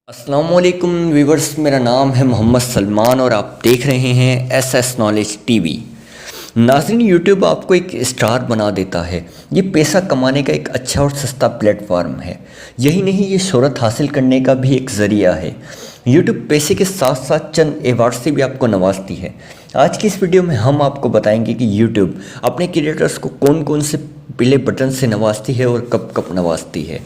السلام علیکم ویورز، میرا نام ہے محمد سلمان اور آپ دیکھ رہے ہیں S S knowledge T V. ناظرین، یوٹیوب آپ کو ایک اسٹار بنا دیتا ہے۔ یہ پیسہ کمانے کا ایک اچھا اور سستا پلیٹ فارم ہے۔ یہی نہیں، یہ شہرت حاصل کرنے کا بھی ایک ذریعہ ہے۔ یوٹیوب پیسے کے ساتھ ساتھ چند ایوارڈ سے بھی آپ کو نوازتی ہے۔ آج کی اس ویڈیو میں ہم آپ کو بتائیں گے کہ یوٹیوب اپنے کریٹرز کو کون کون سے پلے بٹن سے نوازتی ہے اور کب کب نوازتی ہے۔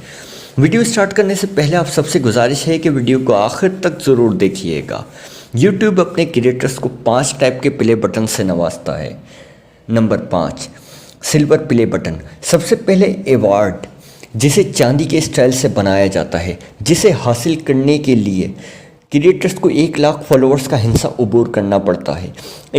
ویڈیو سٹارٹ کرنے سے پہلے آپ سب سے گزارش ہے کہ ویڈیو کو آخر تک ضرور دیکھیے گا۔ یوٹیوب اپنے کریٹرز کو 5 ٹائپ کے پلے بٹن سے نوازتا ہے۔ Number 5، silver play button. سب سے پہلے ایوارڈ، جسے چاندی کے اسٹائل سے بنایا جاتا ہے، جسے حاصل کرنے کے لیے کریٹرز کو 1 لاکھ فالوورز کا ہنسہ عبور کرنا پڑتا ہے۔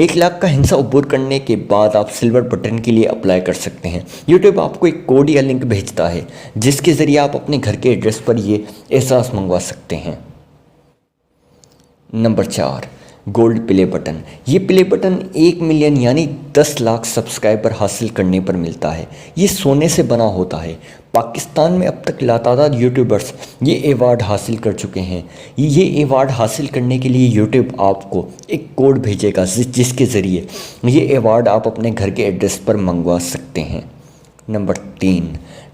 1 لاکھ کا ہنسہ عبور کرنے کے بعد آپ سلور بٹن کے لیے اپلائی کر سکتے ہیں۔ یوٹیوب آپ کو ایک کوڈ یا لنک بھیجتا ہے، جس کے ذریعے آپ اپنے گھر کے ایڈریس پر یہ اعزاز منگوا سکتے ہیں۔ Number 4، gold play button. یہ پلے بٹن 1 ملین یعنی 10 لاکھ سبسکرائبر حاصل کرنے پر ملتا ہے۔ یہ سونے سے بنا ہوتا ہے۔ پاکستان میں اب تک لاتعداد یوٹیوبرز یہ ایوارڈ حاصل کر چکے ہیں۔ یہ ایوارڈ حاصل کرنے کے لیے یوٹیوب آپ کو ایک کوڈ بھیجے گا، جس کے ذریعے یہ ایوارڈ آپ اپنے گھر کے ایڈریس پر منگوا سکتے ہیں۔ Number 3،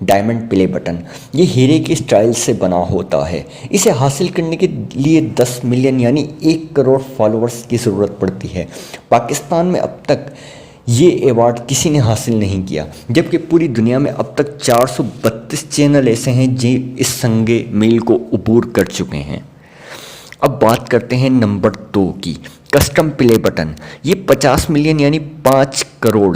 diamond play button. یہ ہیرے کے اسٹائل سے بنا ہوتا ہے۔ اسے حاصل کرنے کے لیے 10 ملین یعنی 1 کروڑ فالوورز کی ضرورت پڑتی ہے۔ پاکستان میں اب تک یہ ایوارڈ کسی نے حاصل نہیں کیا، جبکہ پوری دنیا میں اب تک 432 چینل ایسے ہیں جو اس سنگ میل کو عبور کر چکے ہیں۔ اب بات کرتے ہیں نمبر 2 کی، کسٹم پلے بٹن۔ یہ 50 ملین یعنی 5 کروڑ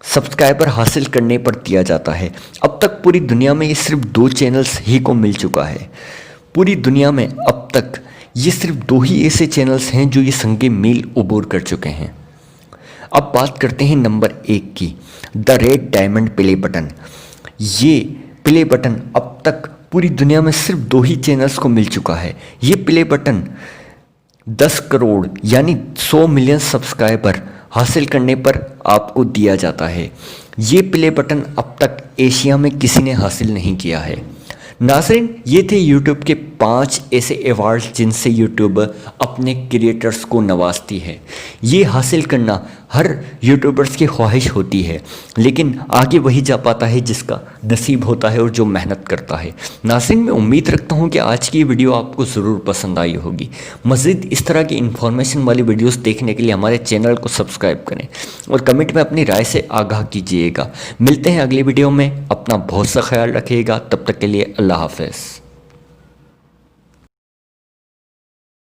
سبسکرائبر حاصل کرنے پر دیا جاتا ہے۔ اب تک پوری دنیا میں یہ صرف 2 چینلز ہی کو مل چکا ہے۔ پوری دنیا میں اب تک یہ صرف 2 ہی ایسے چینلز ہیں جو یہ سنگ میل عبور کر چکے ہیں۔ اب بات کرتے ہیں نمبر 1 کی، دا ریڈ ڈائمنڈ پلے بٹن۔ یہ پلے بٹن اب تک پوری دنیا میں صرف 2 ہی چینلز کو مل چکا ہے۔ یہ پلے بٹن 10 کروڑ یعنی 100 ملین سبسکرائبر حاصل کرنے پر آپ کو دیا جاتا ہے۔ یہ پلے بٹن اب تک ایشیا میں کسی نے حاصل نہیں کیا ہے۔ ناظرین، یہ تھے یوٹیوب کے 5 ایسے ایوارڈ جن سے یوٹیوب اپنے کریٹرز کو نوازتی ہے۔ یہ حاصل کرنا ہر یوٹیوبرز کی خواہش ہوتی ہے، لیکن آگے وہی جا پاتا ہے جس کا نصیب ہوتا ہے اور جو محنت کرتا ہے۔ ناظرین، میں امید رکھتا ہوں کہ آج کی ویڈیو آپ کو ضرور پسند آئی ہوگی۔ مزید اس طرح کی انفارمیشن والی ویڈیوز دیکھنے کے لیے ہمارے چینل کو سبسکرائب کریں اور کمنٹ میں اپنی رائے سے آگاہ کیجیے گا۔ ملتے ہیں اگلی ویڈیو میں۔ اپنا بہت سا خیال رکھیے گا۔ تب تک کے لیے اللہ حافظ۔